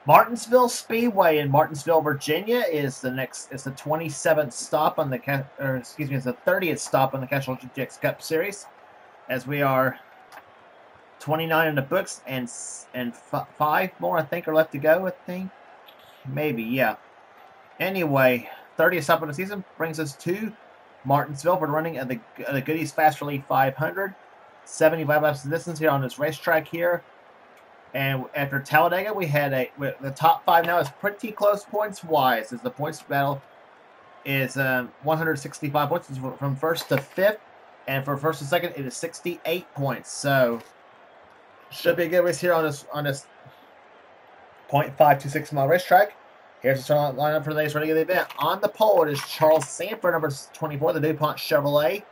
Martinsville Speedway in Martinsville, Virginia is the 27th stop on the it's the 30th stop on the Castrol GTX Cup Series, as we are 29 in the books and 5 more I think are left to go. I think maybe, yeah. Anyway, 30th stop of the season brings us to Martinsville for the running of the Goody's Fast Rally 500. 75 laps of distance here on this racetrack here. And after Talladega, we had the top 5 now is pretty close points wise, as the points battle is 165 points from first to fifth, and for first and second it is 68 points. So should be a good race here on this 0.526 mile racetrack. Here's the start lineup for today's running of the event. On the pole, it is Charles Sanford, number 24, the DuPont Chevrolet.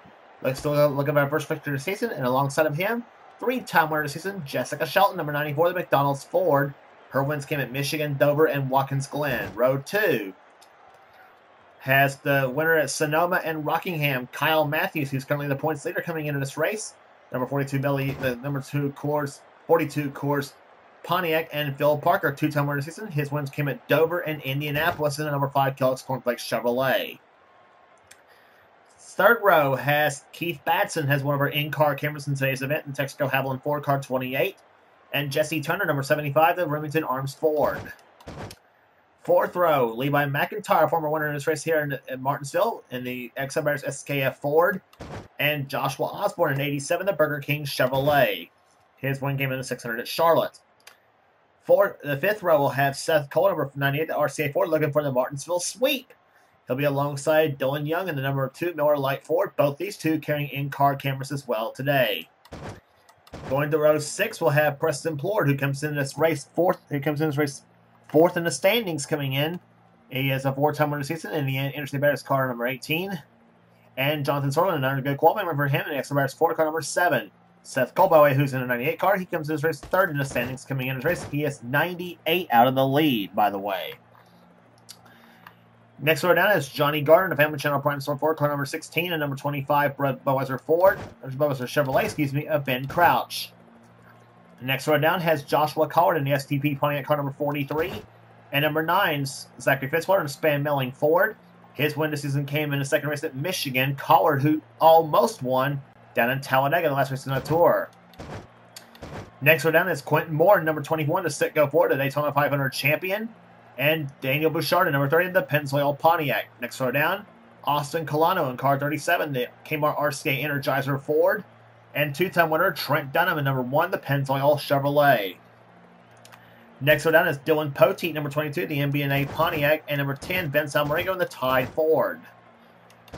Let's still look at our first victory of the season, and alongside of him, 3-time winner of the season, Jessica Shelton, number 94, the McDonald's Ford. Her wins came at Michigan, Dover, and Watkins Glen. Row 2 has the winner at Sonoma and Rockingham, Kyle Matthews, who's currently the points leader coming into this race. Number 42, the number 2 Coors, 42 Coors Pontiac, and Phil Parker, 2-time winner of the season. His wins came at Dover and Indianapolis, and the number 5 Kellogg's Cornflakes Chevrolet. Third row has Keith Batson, has one of our in-car cameras in today's event in Texaco Haviland Ford car 28, and Jesse Turner, number 75, the Remington Arms Ford. Fourth row, Levi McIntyre, former winner in this race here in Martinsville in the XMR's SKF Ford, and Joshua Osborne in 87, the Burger King Chevrolet. His win came in the 600 at Charlotte. The fifth row will have Seth Cole, number 98, the RCA Ford, looking for the Martinsville sweep. He'll be alongside Dylan Young in the number 2 Miller Lite Ford, both these two carrying in-car cameras as well today. Going to row 6, we'll have Preston Plord, who comes in this race fourth. He comes in this race fourth in the standings coming in. He is a 4-time winner season in the Interstate Bears car number 18. And Jonathan Sorlin, another good qualifying member for him in the XL Bears Ford car number 7. Seth Cole, by the way, who's in a 98 car, he comes in this race third in the standings coming in this race. He is 98 out of the lead, by the way. Next row down is Johnny Gardner, the Family Channel Prime Store Ford car number 16, and number 25 Budweiser Chevrolet, of Ben Crouch. Next row down has Joshua Collard in the STP Pontiac car number 43, and number 9 Zachary Fitzwater in Span Melling Ford. His win this season came in the second race at Michigan. Collard, who almost won down in Talladega, the last race in the tour. Next row down is Quentin Moore, number 21, the Citgo Ford, the Daytona 500 champion. And Daniel Bouchard, number 30, the Pennzoil Pontiac. Next row down, Austin Colano in car 37, the Kmart RCA Energizer Ford. And 2-time winner Trent Dunham in number 1, the Pennzoil Chevrolet. Next row down is Dylan Poteet, number 22, the MB&A Pontiac. And number 10, Ben Salmaringo in the Tide Ford.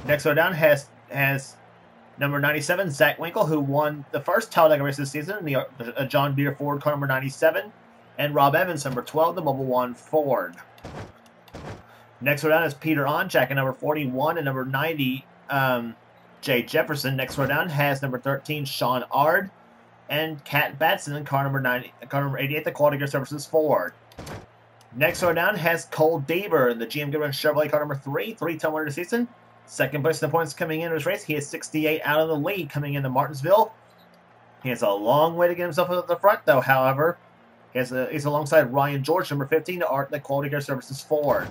Next row down has number 97, Zach Winkle, who won the first Talladega race this season in the John Deere Ford car number 97. And Rob Evans, number 12, the Mobile One Ford. Next row down is Peter Onchak, number 41, and number 90, Jay Jefferson. Next row down has number 13, Sean Ard, and Kat Batson in car number 88, the Quality Gear Services Ford. Next row down has Cole Deaver in the GM Goodwin Chevrolet car number 3-time winner of the season. Second place in the points coming in this race. He is 68 out of the lead coming into Martinsville. He has a long way to get himself at the front, though, however. He's alongside Ryan George, number 15, the Quality Care Services Ford.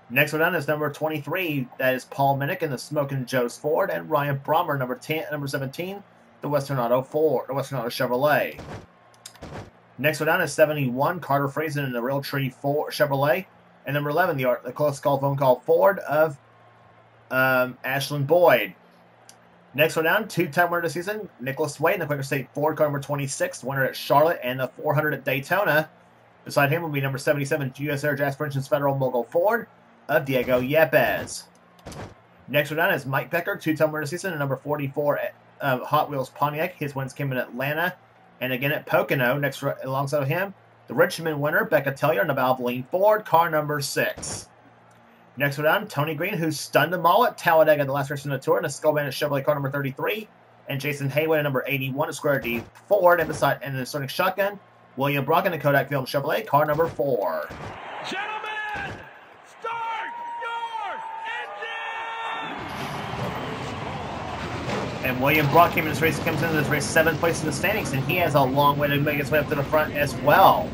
Next one down is number 23. That is Paul Minnick in the Smokin' Joe's Ford, and Ryan Brommer, number 17, the Western Auto Chevrolet. Next one down is 71, Carter Friesen in the Realtree Chevrolet, and number 11, the Close Call Phone Call Ford of Ashland Boyd. Next one down, 2-time winner of the season, Nicholas Wade in the Quaker State Ford car number 26, winner at Charlotte and the 400 at Daytona. Beside him will be number 77, U.S. Air Jasper Engines Federal Mogul Ford of Diego Yepes. Next one down is Mike Becker, 2-time winner of the season, and number 44 at Hot Wheels Pontiac. His wins came in Atlanta and again at Pocono. Next, alongside of him, the Richmond winner, Becca Tellier in the Valvoline Ford, car number 6. Next one down, Tony Green, who stunned them all at Talladega, the last race in the tour, in a Skull Bandit Chevrolet car number 33, and Jason Haywood at number 81, a Square D Ford, and the Sonic Shotgun, William Brock in the Kodak Film Chevrolet, car number 4. Gentlemen, start your engine! And William Brock comes into this race 7th place in the standings, and he has a long way to make his way up to the front as well.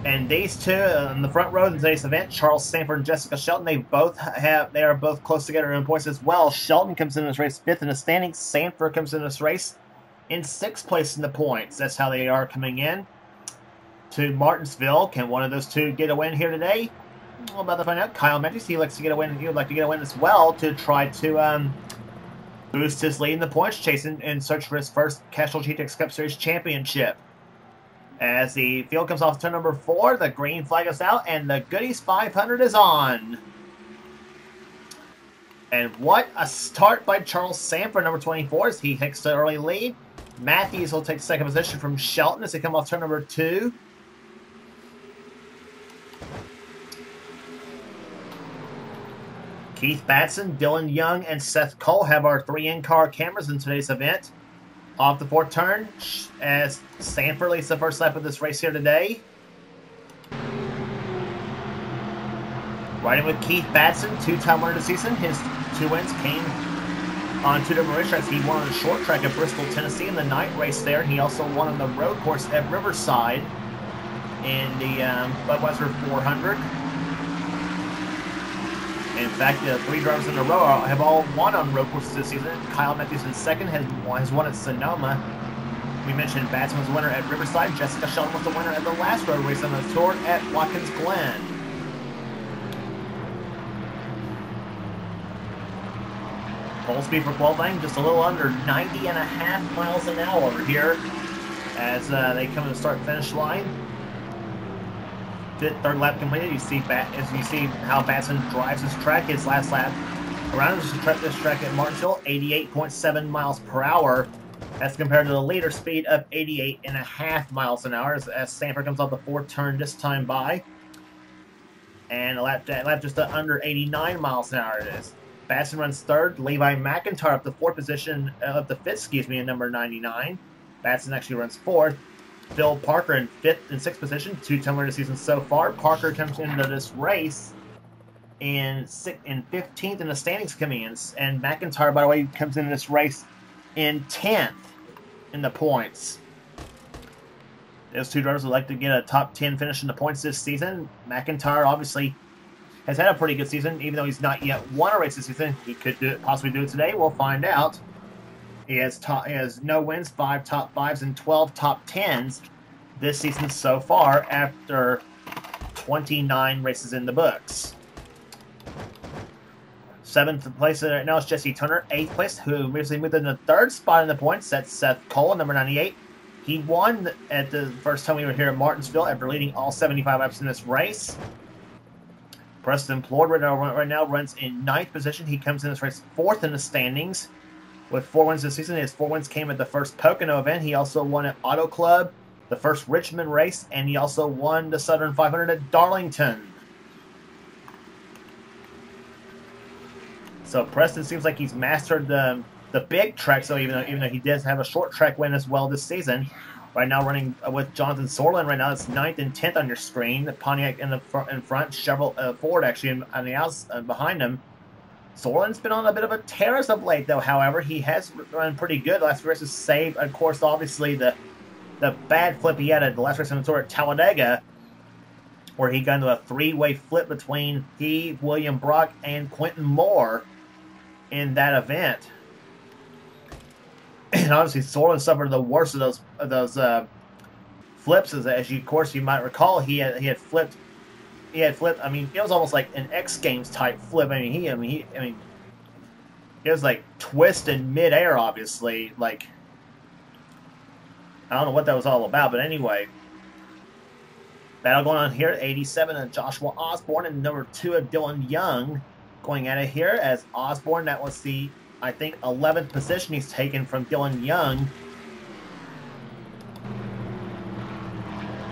And these two on the front row in today's event, Charles Sanford and Jessica Shelton, they are both close together in points as well. Shelton comes in this race 5th in the standings. Sanford comes in this race in 6th place in the points. That's how they are coming in to Martinsville. Can one of those two get a win here today? We're about to find out. Kyle Matthews, he likes to get a win. He would like to get a win as well to try to boost his lead in the points chase and search for his first Castrol GTX Cup Series championship. As the field comes off turn number 4, the green flag is out, and the Goody's 500 is on. And what a start by Charles Sanford, number 24, as he takes the early lead. Matthews will take second position from Shelton as they come off turn number 2. Keith Batson, Dylan Young, and Seth Cole have our 3 in-car cameras in today's event. Off the 4th turn, as Sanford leads the first lap of this race here today. Riding with Keith Batson, 2-time winner this season. His 2 wins came on 2 different racetracks. He won on the short track at Bristol, Tennessee in the night race there. He also won on the road course at Riverside in the Budweiser 400. In fact, the 3 drivers in a row have all won on road courses this season. Kyle Matthews in 2nd has won at Sonoma. We mentioned Batson was the winner at Riverside. Jessica Shelton was the winner at the last road race on the tour at Watkins Glen. Pole speed for qualifying just a little under 90.5 miles an hour here as they come to the start-finish line. 3rd lap completed. You see how Batson drives this track. His last lap around this track at Martinsville, 88.7 miles per hour. That's compared to the leader speed of 88.5 miles an hour as Sanford comes off the 4th turn this time by. And a lap just under 89 miles an hour it is. Batson runs 3rd. Levi McIntyre up the 4th position, up the 5th, in number 99. Batson actually runs 4th. Phil Parker in 5th and 6th position, 2-time winner this season so far. Parker comes into this race in 15th in the standings coming in. And McIntyre, by the way, comes into this race in 10th in the points. Those 2 drivers would like to get a top 10 finish in the points this season. McIntyre obviously has had a pretty good season, even though he's not yet won a race this season. He could possibly do it today. We'll find out. He has no wins, 5 top 5s, and 12 top 10s this season so far after 29 races in the books. 7th place right now is Jesse Turner. 8th place, who recently moved in the 3rd spot in the points. That's Seth Cole, number 98. He won at the first time we were here at Martinsville after leading all 75 laps in this race. Preston Plord right now runs in 9th position. He comes in this race 4th in the standings. With 4 wins this season. His 4 wins came at the first Pocono event. He also won at Auto Club, the first Richmond race, and he also won the Southern 500 at Darlington. So Preston seems like he's mastered the big track. So even though he does have a short track win as well this season, right now running with Jonathan Sorlin. Right now it's 9th and 10th on your screen. The Pontiac in front, Chevrolet Ford actually on the outside behind him. Sorlin's been on a bit of a tear as of late, though. However, he has run pretty good. The last race is saved, of course, obviously, the bad flip he had at the last race on the tour at Talladega, where he got into a 3-way flip between he, William Brock, and Quentin Moore in that event. And obviously, Sorlin suffered the worst of those flips, as you, of course, you might recall. He had flipped. I mean, it was almost like an X Games type flip. I mean, it was like twist in midair, obviously. Like, I don't know what that was all about, but anyway. Battle going on here. 87 of Joshua Osborne and number 2 of Dylan Young going at it here. As Osborne, that was the, I think, 11th position he's taken from Dylan Young.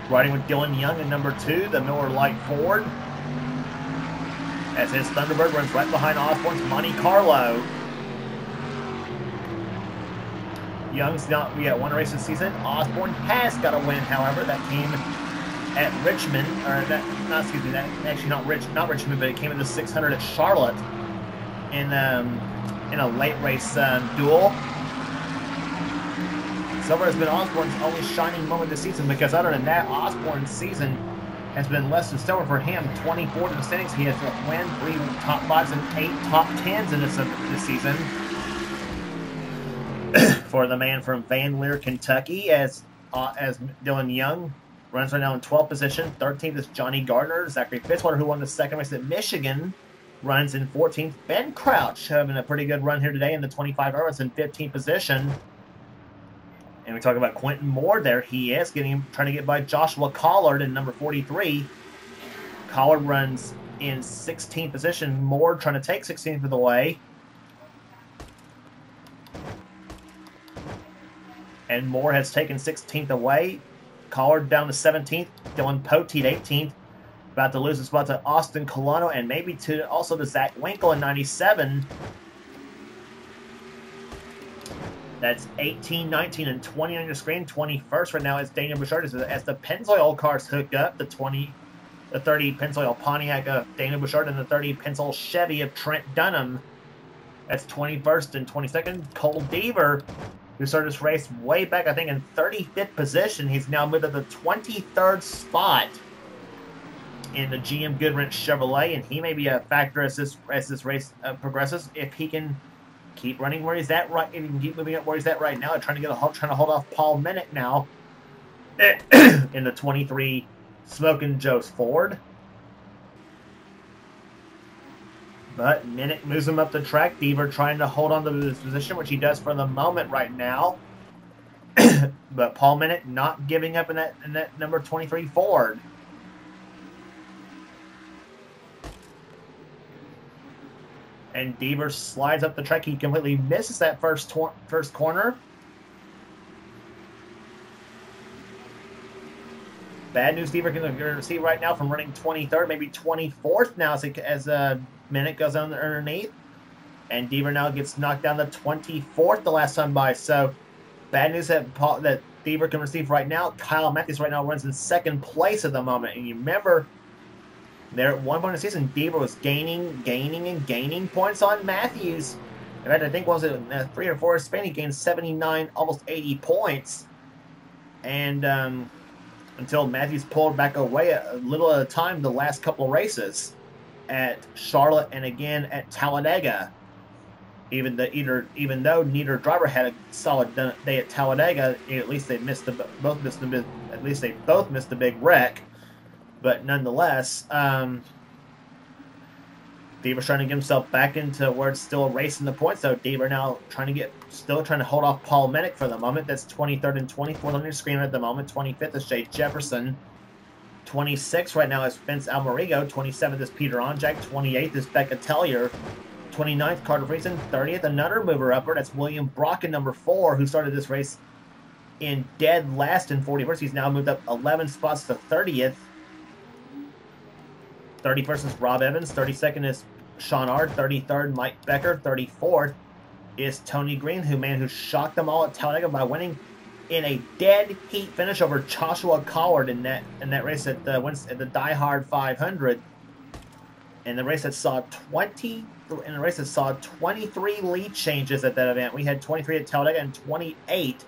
Riding with Dylan Young in number 2, the Miller Lite Ford. As his Thunderbird runs right behind Osborne's Monte Carlo. Young's not yet won a race this season. Osborne has got a win, however. That came at Richmond, not Richmond, but it came in the 600 at Charlotte in a late race duel. Silver has been Osborne's only shining moment this season, because other than that, Osborne's season has been less than stellar for him. 24 in the standings. He has a win, 3 top 5s, and 8 top 10s in this season. For the man from Van Leer, Kentucky, as Dylan Young runs right now in 12th position. 13th is Johnny Gardner. Zachary Fitzwater, who won the second race at Michigan, runs in 14th. Ben Crouch having a pretty good run here today in the 25 hours in 15th position. And we talk about Quentin Moore there. He is trying to get by Joshua Collard in number 43. Collard runs in 16th position. Moore trying to take 16th of the way. And Moore has taken 16th away. Collard down to 17th. Dylan Poteet 18th. About to lose his spot to Austin Colano and maybe also to Zach Winkle in 97. That's 18, 19, and 20 on your screen. 21st right now is Daniel Bouchard as the Pennzoil cars hook up. The 30 Pennzoil Pontiac of Daniel Bouchard and the 30 Pennzoil Chevy of Trent Dunham. That's 21st and 22nd. Cole Deaver, who started this race way back, I think, in 35th position. He's now moved to the 23rd spot in the GM Goodwrench Chevrolet, and he may be a factor as this race progresses if he can keep running where he's at right. If he can keep moving up where he's at right now, trying to hold off Paul Minnick now in the 23 Smokin' Joe's Ford. But Minnick moves him up the track. Deaver trying to hold on to this position, which he does for the moment right now. But Paul Minnick not giving up in that number 23 Ford. And Deaver slides up the track. He completely misses that first corner. Bad news Deaver can see right now from running 23rd, maybe 24th now as Minnick goes on underneath. And Deaver now gets knocked down to 24th the last time by. So bad news that Deaver can receive right now. Kyle Matthews right now runs in second place at the moment. And you remember, there at one point in the season, Deaver was gaining points on Matthews. In fact, I think was it 3 or 4 span, he gained 79, almost 80 points. And until Matthews pulled back away a little at a time the last couple races at Charlotte and again at Talladega. Even though neither driver had a solid day at Talladega, at least they both missed the big wreck. But nonetheless, Deaver's trying to get himself back into where it's still racing the points. So Deaver now still trying to hold off Paul Minnick for the moment. That's 23rd and 24th on your screen at the moment. 25th is Jay Jefferson. 26th right now is Vince Almarigo. 27th is Peter Onjak. 28th is Becca Tellier. 29th, Carter Friesen. 30th, another mover upper. That's William Brocken, number 4, who started this race in dead last in 41st. He's now moved up 11 spots to 30th. 31st is Rob Evans. 32nd is Sean Ard. 33rd, Mike Becker. 34th is Tony Green, who shocked them all at Talladega by winning in a dead heat finish over Joshua Collard in that race at the Die Hard 500. In the race that saw 23 lead changes at that event. We had 23 at Talladega and 28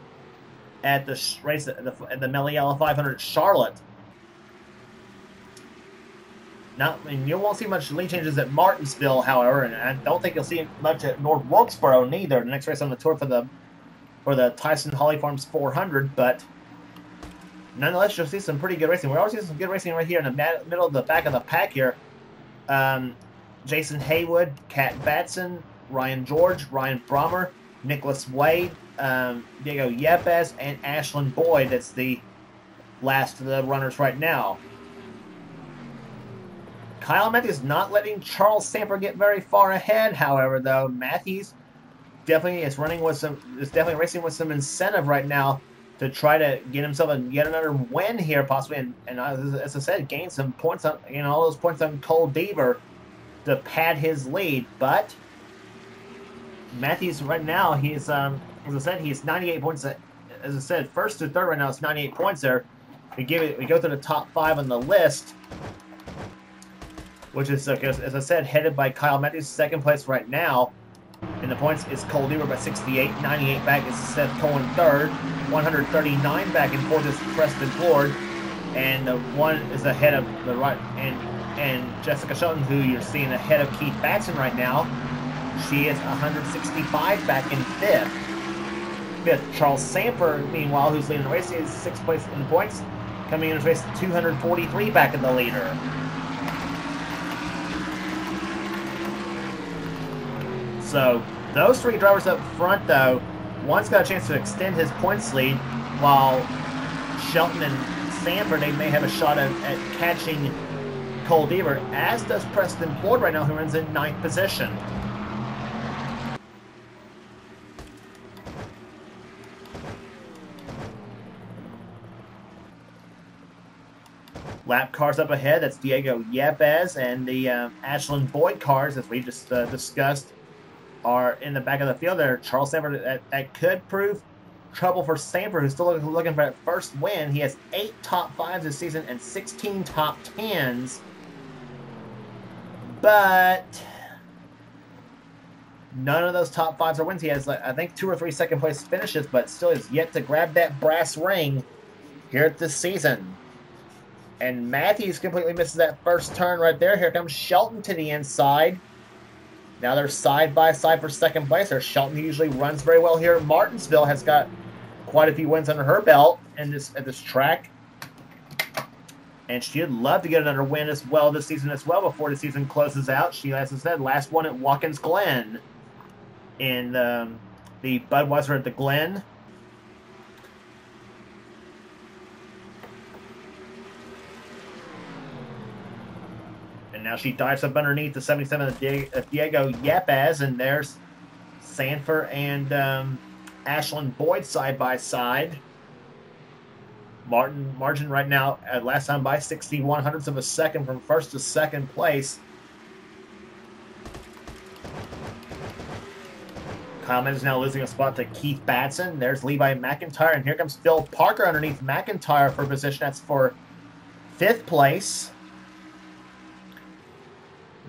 at the race at the Meliala 500 at Charlotte. Now, you won't see much lead changes at Martinsville, however, and I don't think you'll see much at North Wilkesboro neither. The next race on the tour for the Tyson Holly Farms 400, but nonetheless, you'll see some pretty good racing. We're always seeing some good racing right here in the middle of the back of the pack here. Jason Haywood, Kat Batson, Ryan George, Ryan Brommer, Nicholas Wade, Diego Yepes, and Ashlyn Boyd. That's the last of the runners right now. Kyle Matthews not letting Charles Samper get very far ahead, however, though. Matthews definitely is definitely racing with some incentive right now to try to get himself yet another win here, possibly, and as I said, gain some points on all those points on Cole Deaver to pad his lead. But Matthews right now, he's as I said, he's 98 points. As I said, first to third right now, it's 98 points there. We go through the top 5 on the list, which is, as I said, headed by Kyle Matthews. Second place right now in the points is Cole Deaver by 68. 98 back is Seth Cohen third. 139 back and forth is Preston Ford. And the one is ahead of the right, and Jessica Shelton, who you're seeing ahead of Keith Batson right now. She is 165 back in fifth. Charles Samper, meanwhile, who's leading the race, is 6th place in the points, coming in the race 243 back in the leader. So those three drivers up front, though, one's got a chance to extend his points lead, while Shelton and Samper, they may have a shot at catching Cole Deaver, as does Preston Ford right now, who runs in 9th position. Lap cars up ahead, that's Diego Yepes, and the Ashlyn Boyd cars, as we just discussed, are in the back of the field there. Charles Samper, that could prove trouble for Samper, who's still looking for that first win. He has 8 top 5s this season and 16 top 10s. But none of those top 5s are wins. He has, I think, 2 or 3 second place finishes, but still is yet to grab that brass ring here this season. And Matthews completely misses that first turn right there. Here comes Shelton to the inside. Now they're side by side for second place. Shelton usually runs very well here. Martinsville has got quite a few wins under her belt at this track. And she'd love to get another win as well this season as well before the season closes out. She, as I said, last one at Watkins Glen in the Budweiser at the Glen. And now she dives up underneath the 77 of Diego Yepes, and there's Sanford and Ashlyn Boyd side by side. Margin right now at last time by 61 hundredths of a second from first to second place. Kyle Mendes now losing a spot to Keith Batson. There's Levi McIntyre, and here comes Phil Parker underneath McIntyre for position. That's for 5th place.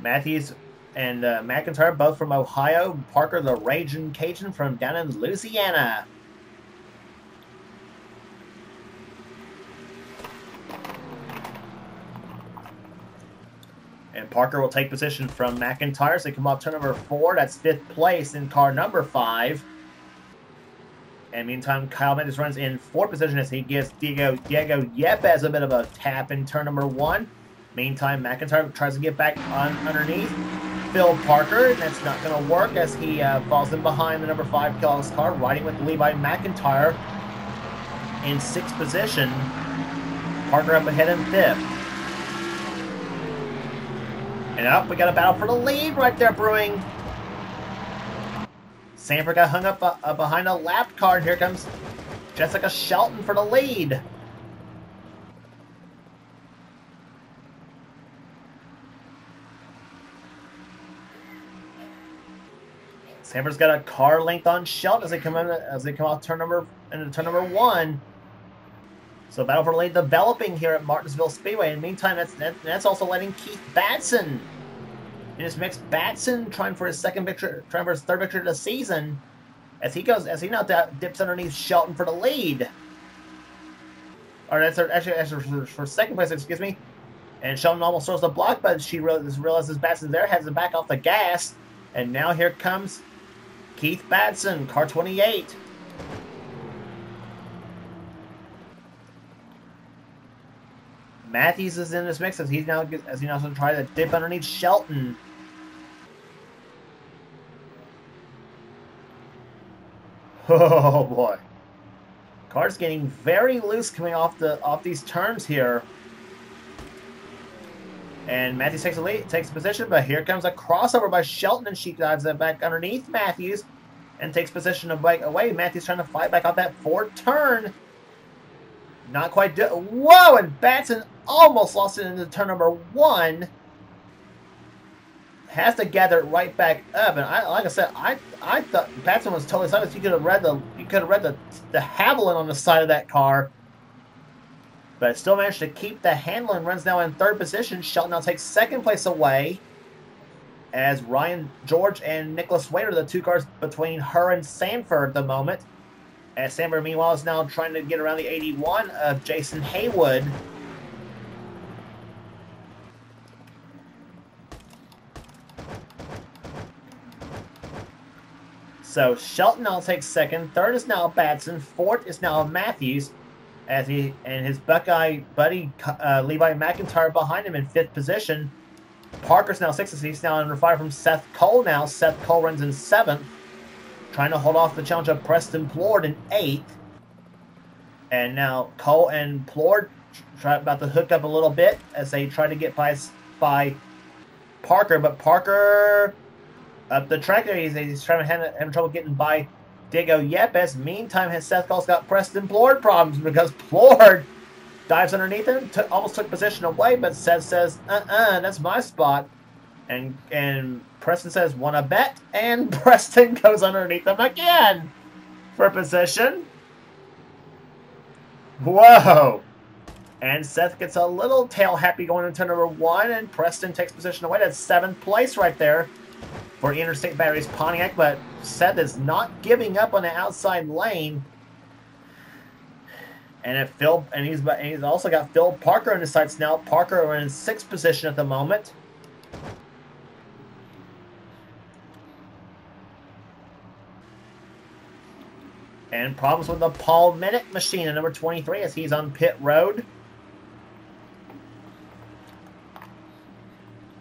Matthews and McIntyre, both from Ohio. Parker, the Raging Cajun, from down in Louisiana. And Parker will take position from McIntyre. So they come off turn number 4. That's 5th place in car number 5. And meantime, Kyle Mendes runs in 4th position as he gives Diego Yepes a bit of a tap in turn number 1. Meantime, McIntyre tries to get back underneath Phil Parker, and that's not going to work as he falls in behind the number 5 Kellogg's car, riding with Levi McIntyre in 6th position. Parker up ahead in 5th. And up, we got a battle for the lead right there brewing. Sanford got hung up behind a lap car, and here comes Jessica Shelton for the lead. Sanford's got a car length on Shelton as they come off turn number 1. So battle for the lead developing here at Martinsville Speedway. In the meantime, that's also letting Keith Batson in his mix. Batson trying for his 3rd victory of the season as he now dips underneath Shelton for the lead. Or that's actually for 2nd place, excuse me. And Shelton almost throws the block, but she realizes Batson's there, has to back off the gas, and now here comes Keith Batson, car 28. Matthews is in this mix as he's now going to try to dip underneath Shelton. Oh boy, car's getting very loose coming off these turns here. And Matthews takes position, but here comes a crossover by Shelton, and she dives that back underneath Matthews and takes position of bike away. Matthews trying to fight back off that 4th turn. Not quite whoa, and Batson almost lost it into turn number 1. Has to gather it right back up, and like I said, I thought Batson was totally silent. You could have read the Haviland on the side of that car. But still managed to keep the handle and runs now in 3rd position. Shelton now takes 2nd place away as Ryan George and Nicholas Wade are the 2 cars between her and Sanford at the moment. As Sanford, meanwhile, is now trying to get around the 81 of Jason Haywood So Shelton now takes second. Third is now Batson. Fourth is now Matthews, as he and his Buckeye buddy Levi McIntyre behind him in fifth position. Parker's now sixth. He's now under fire from Seth Cole now. Seth Cole runs in seventh, trying to hold off the challenge of Preston Plord in eighth. And now Cole and Plord about to hook up a little bit as they try to get by Parker. But Parker up the track there, he's trying to having trouble getting by Diego Yepes. Meantime, has Seth Cole's got Preston Plord problems because Plord dives underneath him, almost took position away, but Seth says, that's my spot. And Preston says, wanna bet? And Preston goes underneath him again for position. Whoa! And Seth gets a little tail happy going into number one, and Preston takes position away. That's seventh place right there for Interstate Batteries Pontiac, but Seth is not giving up on the outside lane. And he's also got Phil Parker on his sights now. Parker in sixth position at the moment. And problems with the Paul Minute machine at number 23 as he's on pit road.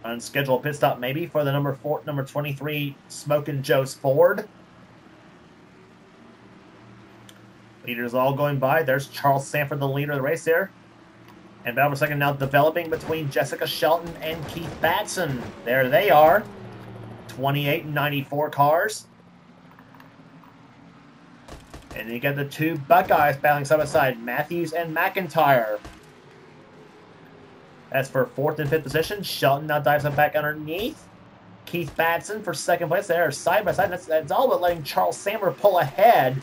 Unscheduled pit stop maybe for the number 23 Smokin' Joe's Ford. Leaders all going by. There's Charles Sanford, the leader of the race there. And battle for second now developing between Jessica Shelton and Keith Batson. There they are. 28 and 94 cars. And you got the two Buckeyes battling side by side, Matthews and McIntyre. As for fourth and fifth position, Shelton now dives up back underneath. Keith Batson for second place there, side by side. That's all but letting Charles Sammer pull ahead,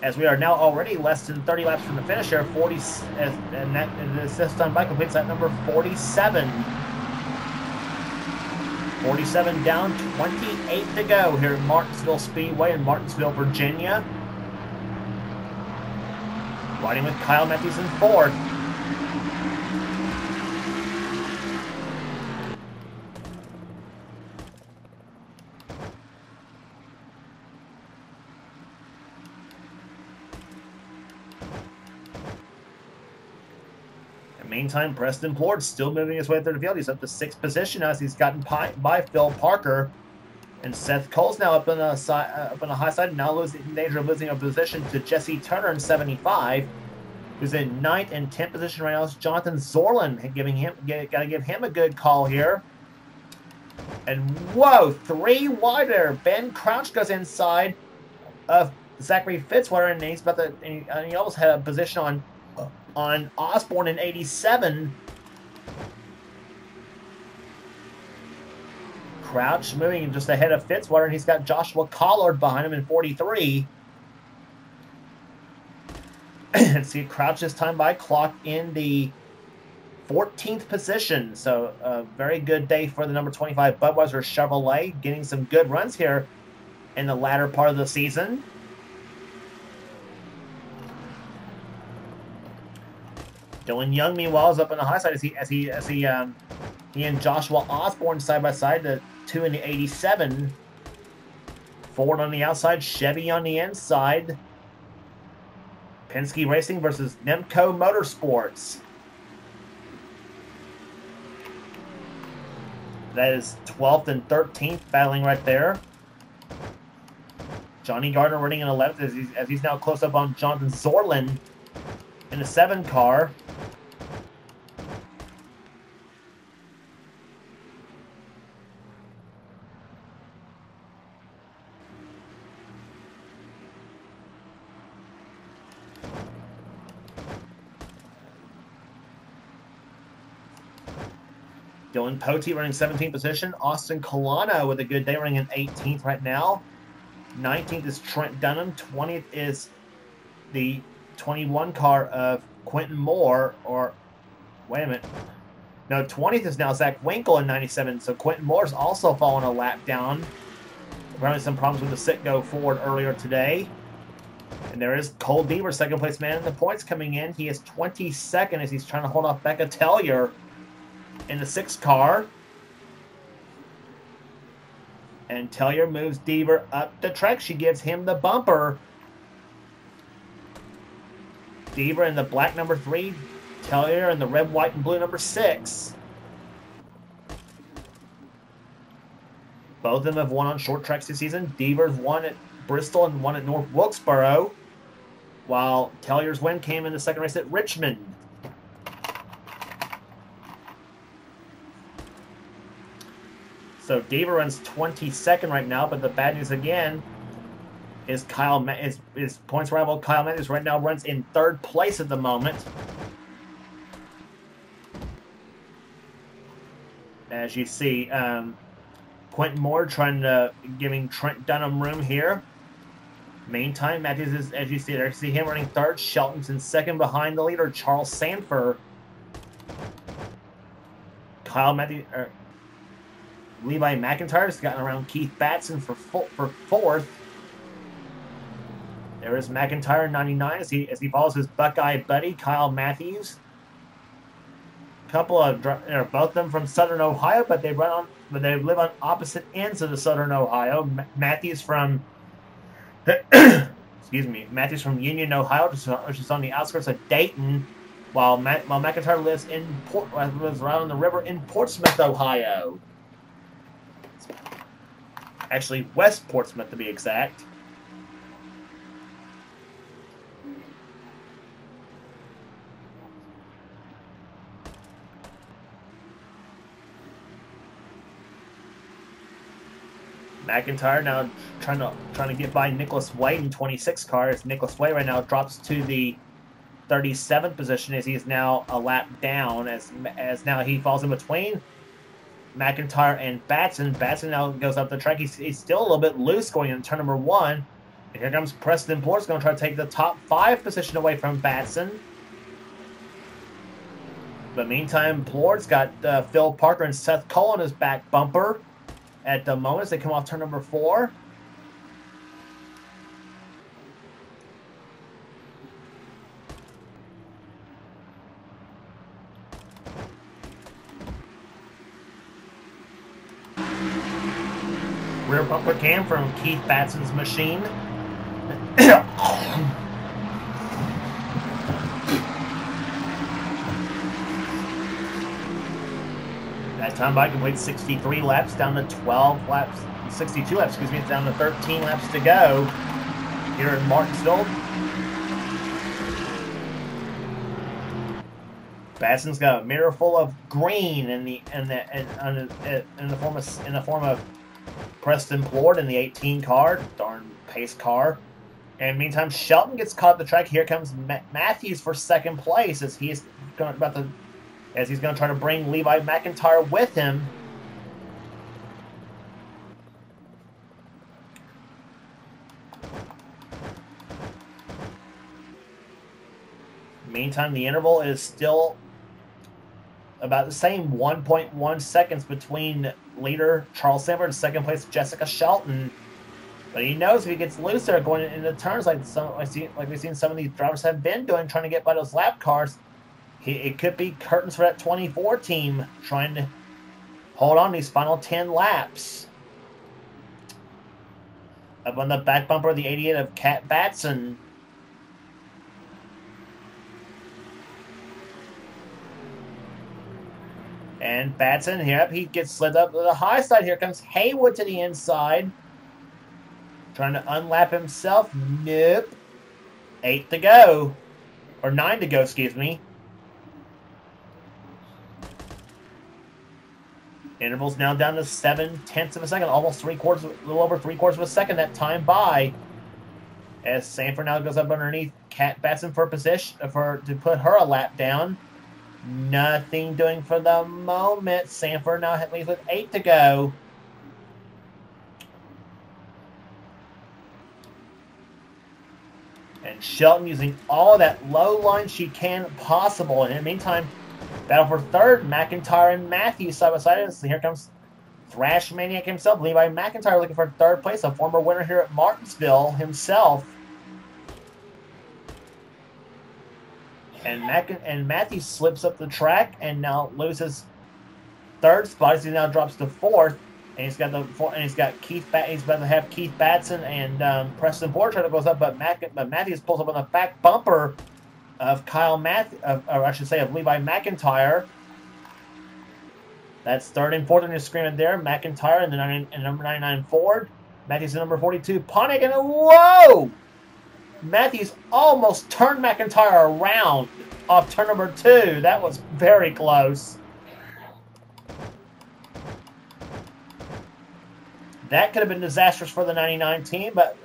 as we are now already less than 30 laps from the finish here. 40, and this time by completes at number 47. 47 down, 28 to go here at Martinsville Speedway in Martinsville, Virginia. Riding with Kyle Matthews in fourth. Meantime, Preston Plord still moving his way through the field. He's up to sixth position as he's gotten by Phil Parker. And Seth Cole's now up on the high side, and now in danger of losing a position to Jesse Turner in 75, who's in ninth and 10th position right now. It's Jonathan Zorlin, got to give him a good call here. And whoa, three wide there. Ben Crouch goes inside of Zachary Fitzwater, and he's about to, and he almost had a position on Osborne in 87. Crouch moving just ahead of Fitzwater, and he's got Joshua Collard behind him in 43. And see, Crouch this time by clock in the 14th position. So a very good day for the number 25 Budweiser Chevrolet, getting some good runs here in the latter part of the season. Dylan Young, meanwhile, is up on the high side as he and Joshua Osborne side by side, the two in the 87. Ford on the outside, Chevy on the inside. Penske Racing versus Nemco Motorsports. That is 12th and 13th battling right there. Johnny Gardner running in 11th as he's now close up on Jonathan Zorlin in the 7 car. Dylan Pote running 17th position. Austin Colano with a good day running in 18th right now. 19th is Trent Dunham. 20th is the 21 car of Quentin Moore. Or, wait a minute. No, 20th is now Zach Winkle in 97. So Quentin Moore's also fallen a lap down. Apparently some problems with the sit-go forward earlier today. And there is Cole Deaver, second place man in the points coming in. He is 22nd as he's trying to hold off Becca Tellier in the 6 car. And Tellier moves Deaver up the track. She gives him the bumper. Deaver in the black number 3. Tellier in the red, white, and blue number 6. Both of them have won on short tracks this season. Deaver's won at Bristol and won at North Wilkesboro, while Tellier's win came in the second race at Richmond. So Deaver runs 22nd right now, but the bad news again is his points rival Kyle Matthews right now runs in 3rd place at the moment. As you see, Quentin Moore giving Trent Dunham room here. Meantime, Matthews is, as you see there, see him running 3rd. Shelton's in 2nd behind the leader, Charles Sanford. Kyle Matthews, Levi McIntyre's gotten around Keith Batson for 4th. There is McIntyre 99 as he follows his Buckeye buddy Kyle Matthews. Both of them from Southern Ohio, but they live on opposite ends of the Southern Ohio. Matthews from Matthews from Union, Ohio, which is on the outskirts of Dayton, while McIntyre lives right on the river in Portsmouth, Ohio. Actually, West Portsmouth to be exact. McIntyre now trying to get by Nicholas Wade in 26 car. As Nicholas Wade right now drops to the 37th position as he is now a lap down. As now he falls in between McIntyre and Batson. Batson now goes up the track. He's still a little bit loose going into turn number 1. And here comes Preston Plort's going to try to take the top 5 position away from Batson. But meantime, Plort's got Phil Parker and Seth Cole on his back bumper at the moment as they come off turn number 4. Rear bumper cam from Keith Batson's machine. That time by complete 63 laps, down to 12 laps, 62 laps, excuse me, it's down to 13 laps to go here in Martinsville. Batson's got a mirror full of green in the form of Preston Plort in the 18 car, darn pace car. And meantime, Shelton gets caught at the track. Here comes Matthews for 2nd place as he's going to try to bring Levi McIntyre with him. Meantime, the interval is still about the same, 1.1 seconds between leader Charles Sanford and 2nd place Jessica Shelton. But he knows if he gets loose there going into turns like we've seen some of these drivers have been doing, trying to get by those lap cars, it could be curtains for that 24 team trying to hold on these final 10 laps. Up on the back bumper of the 88 of Cat Batson. And Batson, yep, he gets slid up to the high side. Here comes Haywood to the inside. Trying to unlap himself. Nope. 8 to go. Or 9 to go, excuse me. Interval's now down to 7/10 of a second. Almost a little over 3/4 of a second that time by. As Sanford now goes up underneath Cat Batson for position to put her a lap down. Nothing doing for the moment. Sanford now leads with 8 to go. And Shelton using all that low line she can possible. And in the meantime, battle for 3rd, McIntyre and Matthews side by side. So here comes Thrash Maniac himself, Levi McIntyre, looking for 3rd place, a former winner here at Martinsville himself. And Matthews slips up the track and now loses 3rd spot as he now drops to 4th. And he's got he's about to have Keith Batson and Preston Porter that goes up, but Matthews pulls up on the back bumper of of Levi McIntyre. That's third and fourth on your screen right there. McIntyre and number 99 Ford. Matthews and number 42 Pontiac, and whoa! Matthews almost turned McIntyre around off turn number 2. That was very close. That could have been disastrous for the 99 team, but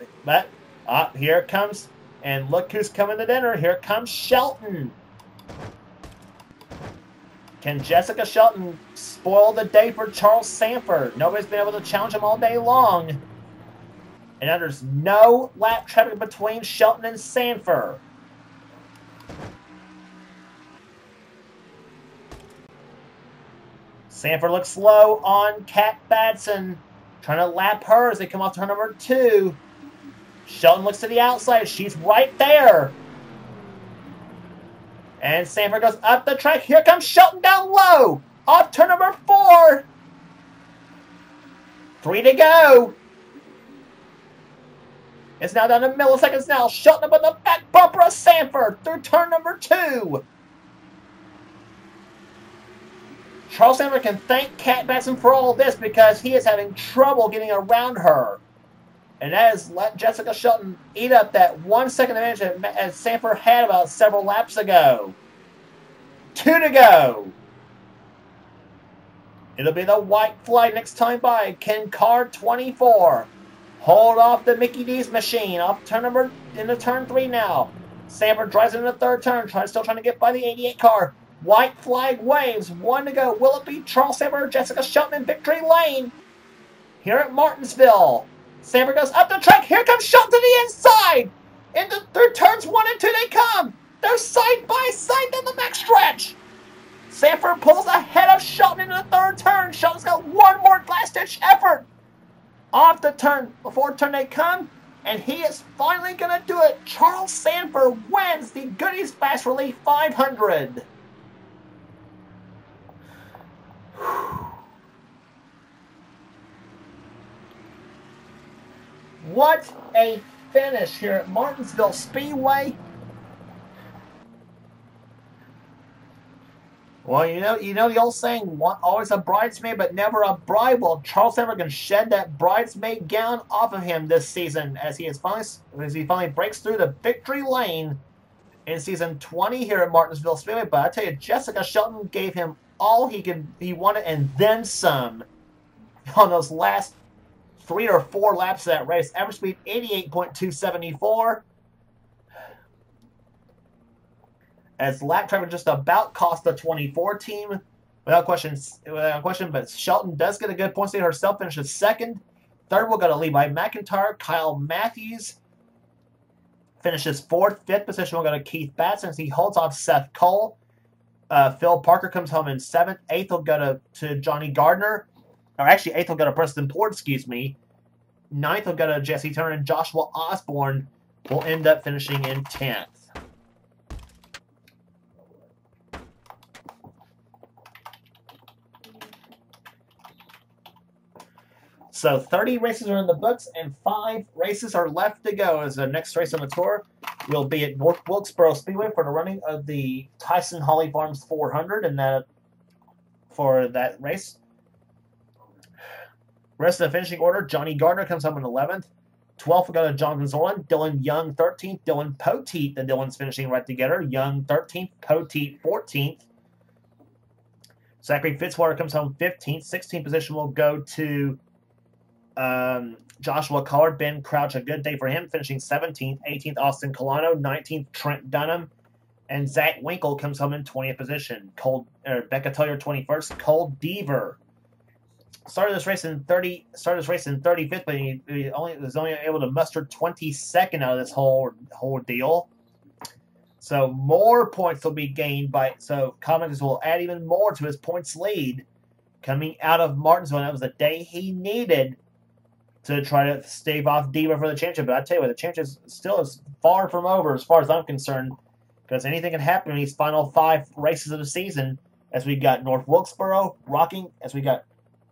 here it comes. And look who's coming to dinner. Here comes Shelton. Can Jessica Shelton spoil the day for Charles Sanford? Nobody's been able to challenge him all day long. And now there's no lap traffic between Shelton and Sanford. Sanford looks low on Kat Batson, trying to lap her as they come off turn number 2. Shelton looks to the outside. She's right there. And Sanford goes up the track. Here comes Shelton down low. Off turn number 4. 3 to go. It's now down to milliseconds now. Shelton up on the back bumper of Sanford through turn number 2. Charles Sanford can thank Kat Batson for all this because he is having trouble getting around her. And that has let Jessica Shelton eat up that 1 second advantage that Sanford had about several laps ago. 2 to go. It'll be the white flag next time by. Ken Carr 24. Hold off the Mickey D's machine. Off turn number into turn 3 now. Sanford drives into the third turn, still trying to get by the 88 car. White flag waves. 1 to go. Will it be Charles Sanford or Jessica Shelton in victory lane? Here at Martinsville. Sanford goes up the track. Here comes Shelton to the inside. Through turns 1 and 2 they come. They're side by side down the backstretch. Sanford pulls ahead of Shelton into the third turn. Shelton's got one more last-ditch effort. Off the fourth turn they come, and he is finally going to do it. Charles Sanford wins the Goody's Fast Relief 500. What a finish here at Martinsville Speedway. Well, you know the old saying, always a bridesmaid but never a bride. Well, Charles Sanford can shed that bridesmaid gown off of him this season as he finally breaks through the victory lane in season 20 here at Martinsville Speedway. But I tell you, Jessica Shelton gave him all he wanted and then some on those last 3 or 4 laps of that race. Average speed 88.274. As lap traffic just about cost the 24 team, without question. But Shelton does get a good point lead herself, finishes second. Third will go to Levi McIntyre. Kyle Matthews finishes fourth. Fifth position will go to Keith Batson as he holds off Seth Cole. Phil Parker comes home in seventh. Eighth will go to Johnny Gardner. Or actually, eighth will go to Preston Port, excuse me. Ninth will go to Jesse Turner, and Joshua Osborne will end up finishing in 10th. So 30 races are in the books, and 5 races are left to go. As the next race on the tour will be at North Wilkesboro Speedway for the running of the Tyson Holly Farms 400, and for that race. Rest of the finishing order: Johnny Gardner comes home in 11th. 12th will go to Jonathan Zorlin. Dylan Young 13th. Dylan Poteet, the Dylans finishing right together. Young 13th. Poteet 14th. Zachary Fitzwater comes home 15th. 16th position will go to Joshua Collard. Ben Crouch, a good day for him, finishing 17th. 18th, Austin Colano. 19th, Trent Dunham. And Zach Winkle comes home in 20th position. Becca Tullier 21st. Cole Deaver started this race in 35th, but he was only able to muster 22nd out of this whole deal. So more points will be gained so Cummings will add even more to his points lead coming out of Martinsville. That was the day he needed to try to stave off Diva for the championship. But I tell you what, the championship still is far from over as far as I'm concerned, because anything can happen in these final 5 races of the season, as we got North Wilkesboro, as we got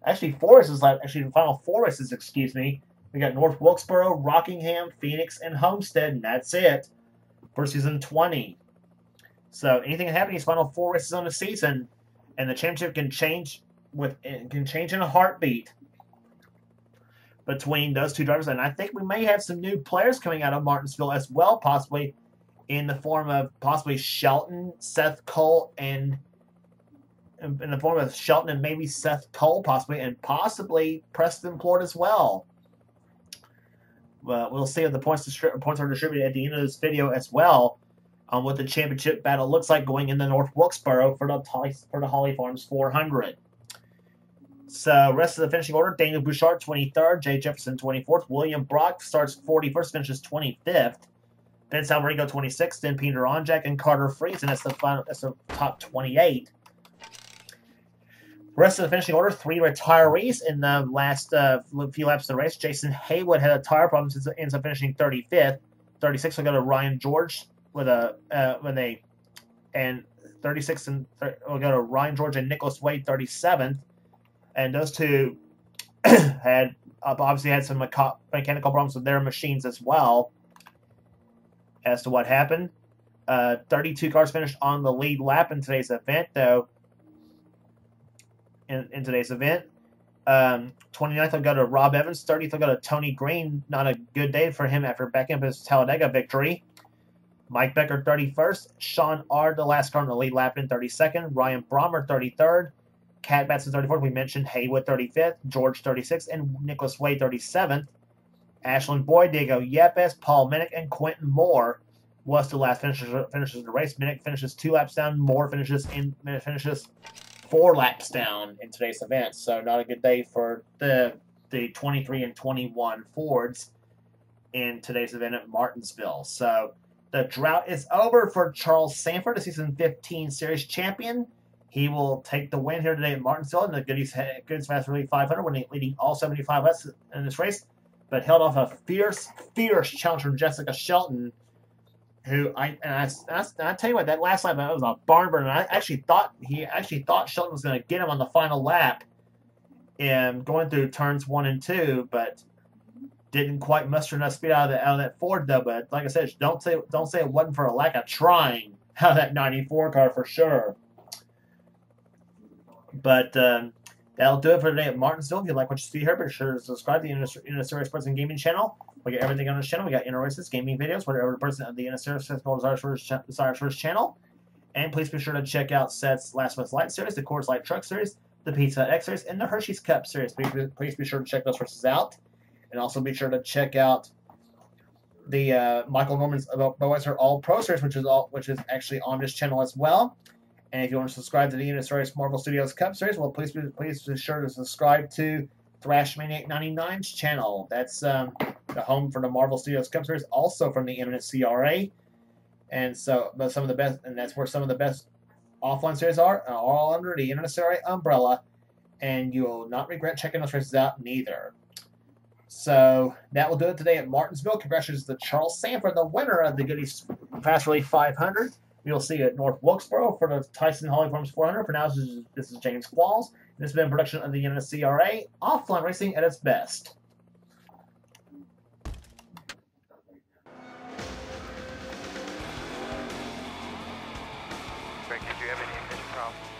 Actually, 4 races left. Actually, the final 4 races, excuse me. We got North Wilkesboro, Rockingham, Phoenix, and Homestead, and that's it for season 20. So anything can happen in these final 4 races on the season, and the championship can change in a heartbeat between those two drivers. And I think we may have some new players coming out of Martinsville as well, possibly in the form of possibly Shelton, Seth Cole, and in the form of Shelton and maybe Seth Cole, possibly, and possibly Preston Port as well. We'll see if the points are distributed at the end of this video as well on what the championship battle looks like going into North Wilkesboro for the Holly Farms 400. So, rest of the finishing order: Daniel Bouchard, 23rd, Jay Jefferson, 24th, William Brock starts 41st, finishes 25th, Vince Alvarigo, 26th, then Peter Onjack and Carter Friesen. That's the top 28. Rest of the finishing order: 3 retirees in the last few laps of the race. Jason Haywood had a tire problem, so ends up finishing 35th. 36th will go to Ryan George and 36 and will go to Ryan George and Nicholas Wade, 37th. And those two obviously had some mechanical problems with their machines as well. As to what happened, 32 cars finished on the lead lap in today's event, though. In today's event, 29th will go to Rob Evans. 30th will go to Tony Green. Not a good day for him after backing up his Talladega victory. Mike Becker, 31st. Sean R., the last car on the lead lap, in 32nd. Ryan Brommer, 33rd. Cat Batson, 34th. We mentioned Haywood, 35th. George, 36th. And Nicholas Wade, 37th. Ashland Boyd, Diego Yepes, Paul Minnick, and Quentin Moore was the last finishers of the race. Minnick finishes 2 laps down. Moore finishes 4 laps down in today's event. So not a good day for the 23 and 21 Fords in today's event at Martinsville. So the drought is over for Charles Sanford, the season 15 series champion. He will take the win here today at Martinsville in the Goody's Fast Rally 500, when leading all 75 laps in this race, but held off a fierce challenge from Jessica Shelton, who I tell you what, that last lap, that was a barn burner. I actually thought Shelton was going to get him on the final lap, and going through turns 1 and 2, but didn't quite muster enough speed out of that Ford though. But like I said, don't say it wasn't for a lack of trying out of that 94 car for sure. But that'll do it for today at Martinsville. If you like what you see here, be sure to subscribe to the NNSCRA Sports and Gaming channel. We get everything on this channel. We got races, gaming videos, whatever the person of the NNSCRA desires for his channel. And please be sure to check out Seth's Last Month's Light series, the Coors Light Truck series, the Pizza Hut X series, and the Hershey's Cup series. Please be sure to check those races out. And also be sure to check out the Michael Norman's Budweiser All Pro series, which is actually on this channel as well. And if you want to subscribe to the NNSCRA Marvel Studios Cup series, well, please be sure to subscribe to Thrash Maniac 99's channel. That's the home for the Marvel Studios Cup series, also from the NNSCRA. And so, but some of the best, and that's where some of the best offline series are all under the NNSCRA umbrella. And you will not regret checking those races out neither. So that will do it today at Martinsville. Congratulations to Charles Sanford, the winner of the Goody Fast Rally 500. We'll see you at North Wilkesboro for the Tyson Holly Farms 400. For now, this is James Qualls. This has been a production of the NNSCRA, offline racing at its best. Greg, did you have any ignition problems?